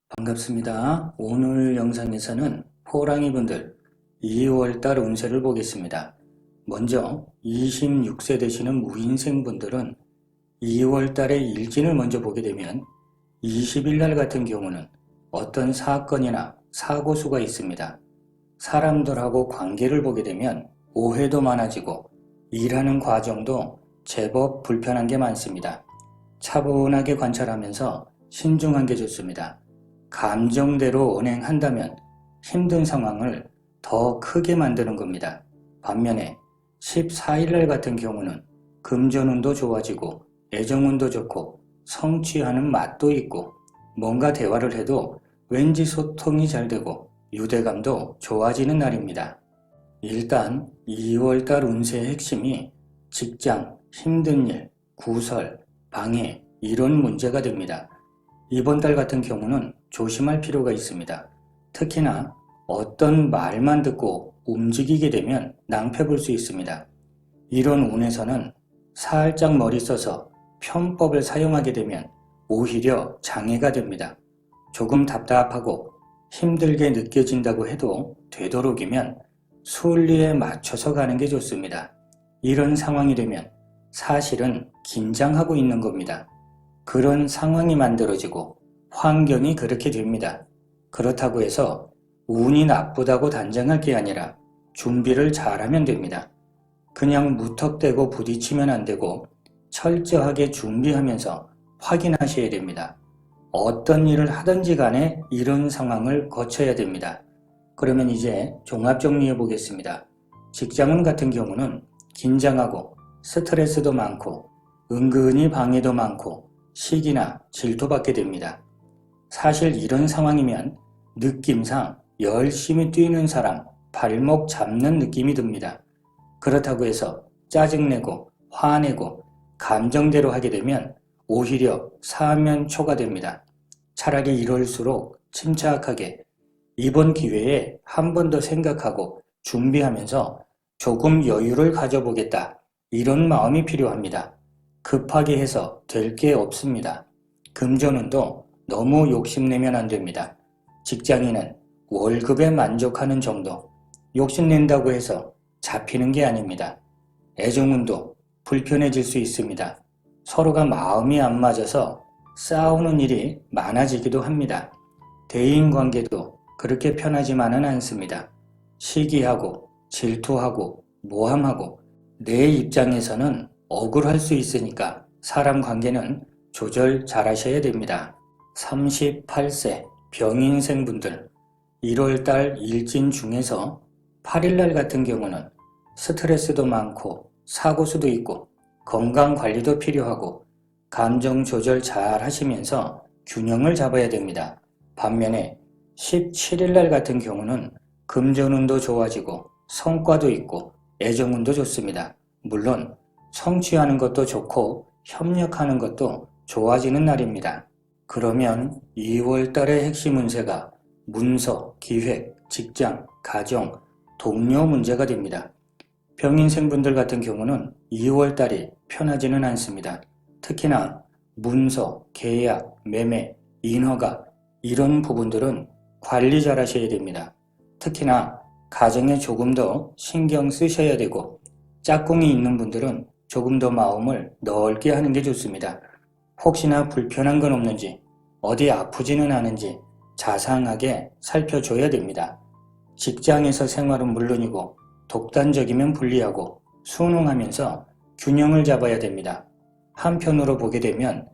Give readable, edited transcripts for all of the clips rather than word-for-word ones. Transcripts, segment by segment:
반갑습니다. 오늘 영상에서는 호랑이분들 2월달 운세를 보겠습니다. 먼저 26세 되시는 무인생분들은 2월달의 일진을 먼저 보게 되면 20일날 같은 경우는 어떤 사건이나 사고수가 있습니다. 사람들하고 관계를 보게 되면 오해도 많아지고 일하는 과정도 제법 불편한 게 많습니다. 차분하게 관찰하면서 신중한 게 좋습니다. 감정대로 언행한다면 힘든 상황을 더 크게 만드는 겁니다. 반면에 14일날 같은 경우는 금전운도 좋아지고 애정운도 좋고 성취하는 맛도 있고 뭔가 대화를 해도 왠지 소통이 잘 되고 유대감도 좋아지는 날입니다. 일단 2월달 운세의 핵심이 직장, 힘든 일, 구설, 방해 이런 문제가 됩니다. 이번 달 같은 경우는 조심할 필요가 있습니다. 특히나 어떤 말만 듣고 움직이게 되면 낭패 볼 수 있습니다. 이런 운에서는 살짝 머리 써서 편법을 사용하게 되면 오히려 장애가 됩니다. 조금 답답하고 힘들게 느껴진다고 해도 되도록이면 순리에 맞춰서 가는 게 좋습니다. 이런 상황이 되면 사실은 긴장하고 있는 겁니다. 그런 상황이 만들어지고 환경이 그렇게 됩니다. 그렇다고 해서 운이 나쁘다고 단정할 게 아니라 준비를 잘하면 됩니다. 그냥 무턱대고 부딪히면 안 되고 철저하게 준비하면서 확인하셔야 됩니다. 어떤 일을 하든지 간에 이런 상황을 거쳐야 됩니다. 그러면 이제 종합 정리해 보겠습니다. 직장운 같은 경우는 긴장하고 스트레스도 많고 은근히 방해도 많고 시기나 질투받게 됩니다. 사실 이런 상황이면 느낌상 열심히 뛰는 사람 발목 잡는 느낌이 듭니다. 그렇다고 해서 짜증내고 화내고 감정대로 하게 되면 오히려 사면초가 됩니다. 차라리 이럴수록 침착하게 이번 기회에 한 번 더 생각하고 준비하면서 조금 여유를 가져보겠다. 이런 마음이 필요합니다. 급하게 해서 될 게 없습니다. 금전운도 너무 욕심내면 안 됩니다. 직장인은 월급에 만족하는 정도, 욕심낸다고 해서 잡히는 게 아닙니다. 애정운도 불편해질 수 있습니다. 서로가 마음이 안 맞아서 싸우는 일이 많아지기도 합니다. 대인관계도 그렇게 편하지만은 않습니다. 시기하고 질투하고 모함하고 내 입장에서는 억울할 수 있으니까 사람 관계는 조절 잘 하셔야 됩니다. 38세 병인생분들 1월달 일진 중에서 8일날 같은 경우는 스트레스도 많고 사고수도 있고 건강관리도 필요하고 감정 조절 잘 하시면서 균형을 잡아야 됩니다. 반면에 17일날 같은 경우는 금전운도 좋아지고 성과도 있고 애정운도 좋습니다. 물론 성취하는 것도 좋고 협력하는 것도 좋아지는 날입니다. 그러면 2월달의 핵심 운세가 문서, 기획, 직장, 가정, 동료 문제가 됩니다. 병인생분들 같은 경우는 2월달이 편하지는 않습니다. 특히나 문서, 계약, 매매, 인허가 이런 부분들은 관리 잘 하셔야 됩니다. 특히나 가정에 조금 더 신경 쓰셔야 되고 짝꿍이 있는 분들은 조금 더 마음을 넓게 하는 게 좋습니다. 혹시나 불편한 건 없는지 어디 아프지는 않은지 자상하게 살펴줘야 됩니다. 직장에서 생활은 물론이고 독단적이면 불리하고 순응하면서 균형을 잡아야 됩니다. 한편으로 보게 되면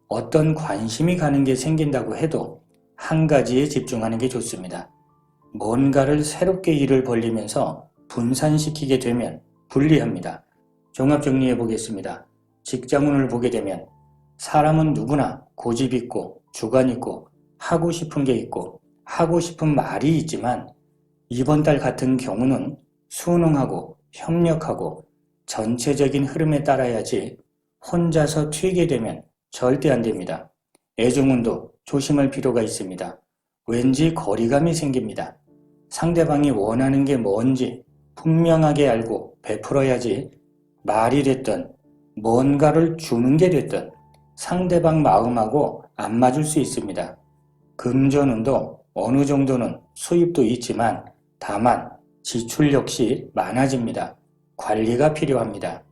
어떤 관심이 가는 게 생긴다고 해도 한 가지에 집중하는 게 좋습니다. 뭔가를 새롭게 일을 벌리면서 분산시키게 되면 불리합니다. 종합 정리해 보겠습니다. 직장운을 보게 되면 사람은 누구나 고집 있고 주관 있고 하고 싶은 게 있고 하고 싶은 말이 있지만 이번 달 같은 경우는 순응하고 협력하고 전체적인 흐름에 따라야지 혼자서 튀게 되면 절대 안 됩니다. 애정운도 조심할 필요가 있습니다. 왠지 거리감이 생깁니다. 상대방이 원하는 게 뭔지 분명하게 알고 베풀어야지 말이 됐든 뭔가를 주는 게 됐든 상대방 마음하고 안 맞을 수 있습니다. 금전운도 어느 정도는 수입도 있지만 다만 지출 역시 많아집니다. 관리가 필요합니다.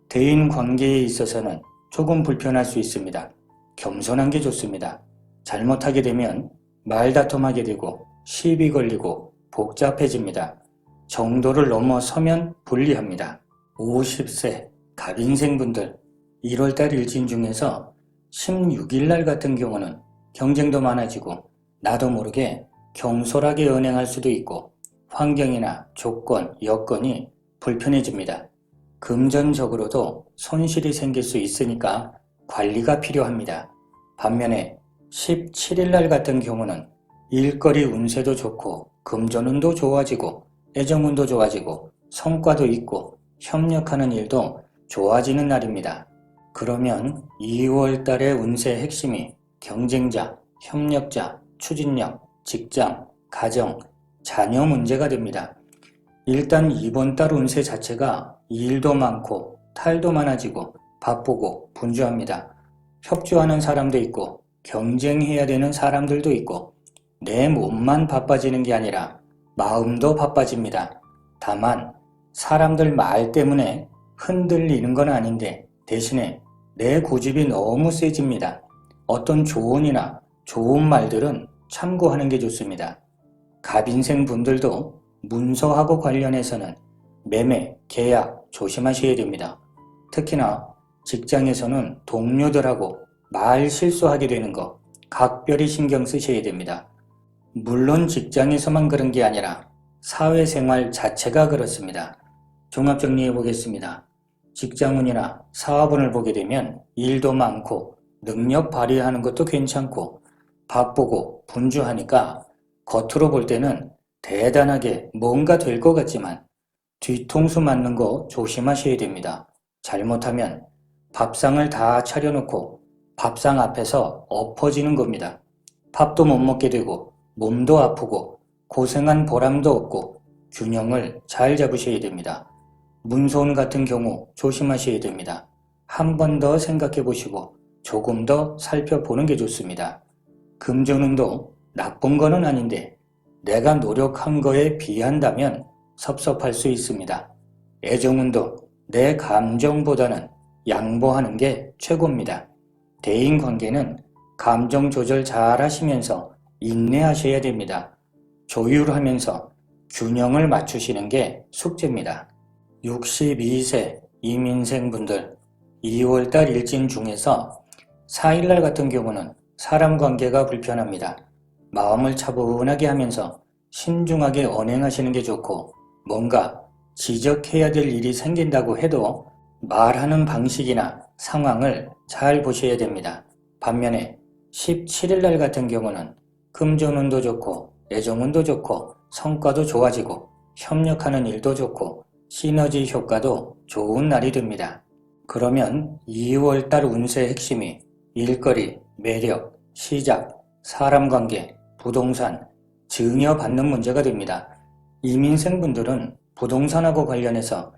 대인 관계에 있어서는 조금 불편할 수 있습니다. 겸손한 게 좋습니다. 잘못하게 되면 말다툼하게 되고 시비 걸리고 복잡해집니다. 정도를 넘어서면 불리합니다. 50세 갑인생분들 1월달 일진 중에서 16일날 같은 경우는 경쟁도 많아지고 나도 모르게 경솔하게 은행할 수도 있고 환경이나 조건, 여건이 불편해집니다. 금전적으로도 손실이 생길 수 있으니까 관리가 필요합니다. 반면에 17일날 같은 경우는 일거리 운세도 좋고 금전운도 좋아지고 애정운도 좋아지고 성과도 있고 협력하는 일도 좋아지는 날입니다. 그러면 2월달의 운세의 핵심이 경쟁자, 협력자, 추진력, 직장, 가정, 자녀 문제가 됩니다. 일단 이번 달 운세 자체가 일도 많고 탈도 많아지고 바쁘고 분주합니다. 협조하는 사람도 있고 경쟁해야 되는 사람들도 있고 내 몸만 바빠지는 게 아니라 마음도 바빠집니다. 다만 사람들 말 때문에 흔들리는 건 아닌데 대신에 내 고집이 너무 세집니다. 어떤 조언이나 좋은 말들은 참고하는 게 좋습니다. 갑인생 분들도 문서하고 관련해서는 매매, 계약 조심하셔야 됩니다. 특히나 직장에서는 동료들하고 말 실수하게 되는 거 각별히 신경 쓰셔야 됩니다. 물론 직장에서만 그런 게 아니라 사회생활 자체가 그렇습니다. 종합정리해 보겠습니다. 직장운이나 사업운을 보게 되면 일도 많고 능력 발휘하는 것도 괜찮고 바쁘고 분주하니까 겉으로 볼 때는 대단하게 뭔가 될 것 같지만 뒤통수 맞는 거 조심하셔야 됩니다. 잘못하면 밥상을 다 차려놓고 밥상 앞에서 엎어지는 겁니다. 밥도 못 먹게 되고 몸도 아프고 고생한 보람도 없고 균형을 잘 잡으셔야 됩니다. 문서운 같은 경우 조심하셔야 됩니다. 한 번 더 생각해 보시고 조금 더 살펴보는 게 좋습니다. 금전운도 나쁜 거는 아닌데 내가 노력한 거에 비한다면 섭섭할 수 있습니다. 애정운도 내 감정보다는 양보하는 게 최고입니다. 대인관계는 감정 조절 잘 하시면서 인내하셔야 됩니다. 조율하면서 균형을 맞추시는 게 숙제입니다. 62세 이민생분들 2월달 일진 중에서 4일날 같은 경우는 사람 관계가 불편합니다. 마음을 차분하게 하면서 신중하게 언행하시는 게 좋고 뭔가 지적해야 될 일이 생긴다고 해도 말하는 방식이나 상황을 잘 보셔야 됩니다. 반면에 17일날 같은 경우는 금전운도 좋고 애정운도 좋고 성과도 좋아지고 협력하는 일도 좋고 시너지 효과도 좋은 날이 됩니다. 그러면 2월달 운세의 핵심이 일거리, 매력, 시작, 사람관계, 부동산, 증여받는 문제가 됩니다. 이민생분들은 부동산하고 관련해서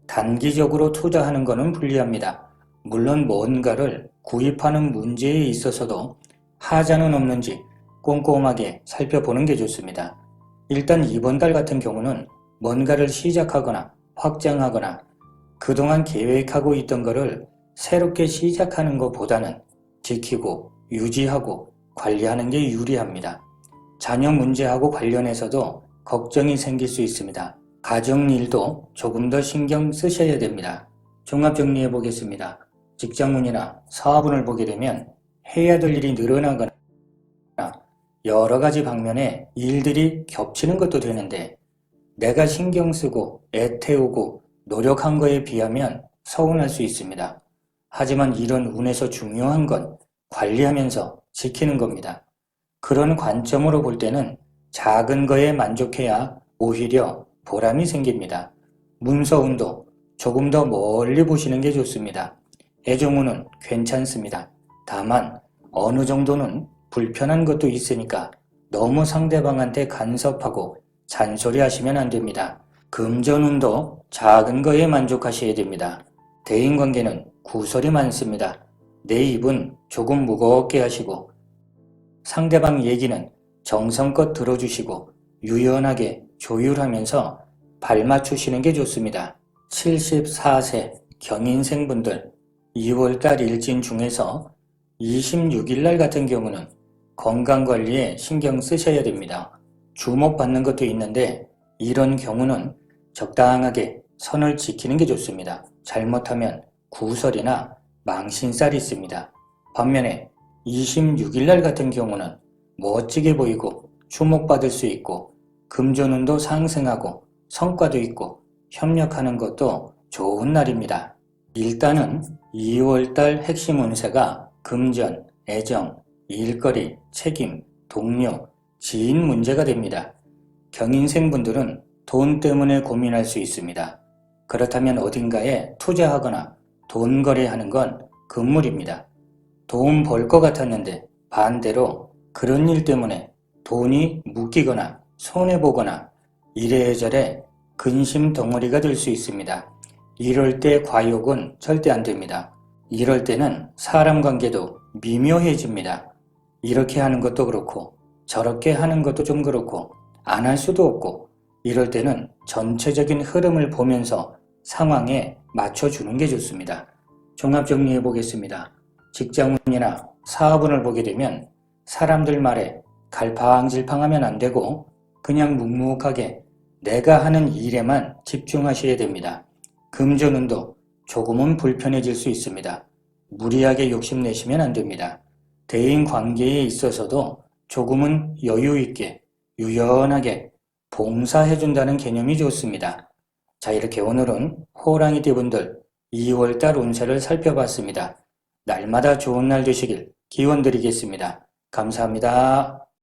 단기적으로 투자하는 것은 불리합니다. 물론 뭔가를 구입하는 문제에 있어서도 하자는 없는지 꼼꼼하게 살펴보는 게 좋습니다. 일단 이번 달 같은 경우는 뭔가를 시작하거나 확장하거나 그동안 계획하고 있던 것을 새롭게 시작하는 것보다는 지키고 유지하고 관리하는 게 유리합니다. 자녀 문제하고 관련해서도 걱정이 생길 수 있습니다. 가정일도 조금 더 신경 쓰셔야 됩니다. 종합 정리해 보겠습니다. 직장운이나 사업운을 보게 되면 해야 될 일이 늘어나거나 여러 가지 방면에 일들이 겹치는 것도 되는데 내가 신경 쓰고 애태우고 노력한 거에 비하면 서운할 수 있습니다. 하지만 이런 운에서 중요한 건 관리하면서 지키는 겁니다. 그런 관점으로 볼 때는 작은 거에 만족해야 오히려 보람이 생깁니다. 문서운도 조금 더 멀리 보시는 게 좋습니다. 애정운은 괜찮습니다. 다만 어느 정도는 불편한 것도 있으니까 너무 상대방한테 간섭하고 잔소리하시면 안 됩니다. 금전운도 작은 거에 만족하셔야 됩니다. 대인관계는 구설이 많습니다. 내 입은 조금 무겁게 하시고 상대방 얘기는 정성껏 들어주시고 유연하게 조율하면서 발 맞추시는 게 좋습니다. 74세 경인생분들 2월달 일진 중에서 26일날 같은 경우는 건강관리에 신경 쓰셔야 됩니다. 주목받는 것도 있는데 이런 경우는 적당하게 선을 지키는 게 좋습니다. 잘못하면 구설이나 망신살이 있습니다. 반면에 26일날 같은 경우는 멋지게 보이고 주목받을 수 있고 금전운도 상승하고 성과도 있고 협력하는 것도 좋은 날입니다. 일단은 2월달 핵심 운세가 금전, 애정, 일거리, 책임, 동료, 지인 문제가 됩니다. 경인생분들은 돈 때문에 고민할 수 있습니다. 그렇다면 어딘가에 투자하거나 돈 거래하는 건 금물입니다. 돈 벌 것 같았는데 반대로 그런 일 때문에 돈이 묶이거나 손해보거나 이래저래 근심 덩어리가 될 수 있습니다. 이럴 때 과욕은 절대 안 됩니다. 이럴 때는 사람 관계도 미묘해집니다. 이렇게 하는 것도 그렇고 저렇게 하는 것도 좀 그렇고 안 할 수도 없고 이럴 때는 전체적인 흐름을 보면서 상황에 맞춰주는 게 좋습니다. 종합 정리해 보겠습니다. 직장운이나 사업운을 보게 되면 사람들 말에 갈팡질팡하면 안 되고 그냥 묵묵하게 내가 하는 일에만 집중하셔야 됩니다. 금전운도 조금은 불편해질 수 있습니다. 무리하게 욕심내시면 안 됩니다. 대인 관계에 있어서도 조금은 여유 있게 유연하게 봉사해준다는 개념이 좋습니다. 자, 이렇게 오늘은 호랑이띠 분들 2월달 운세를 살펴봤습니다. 날마다 좋은 날 되시길 기원 드리겠습니다. 감사합니다.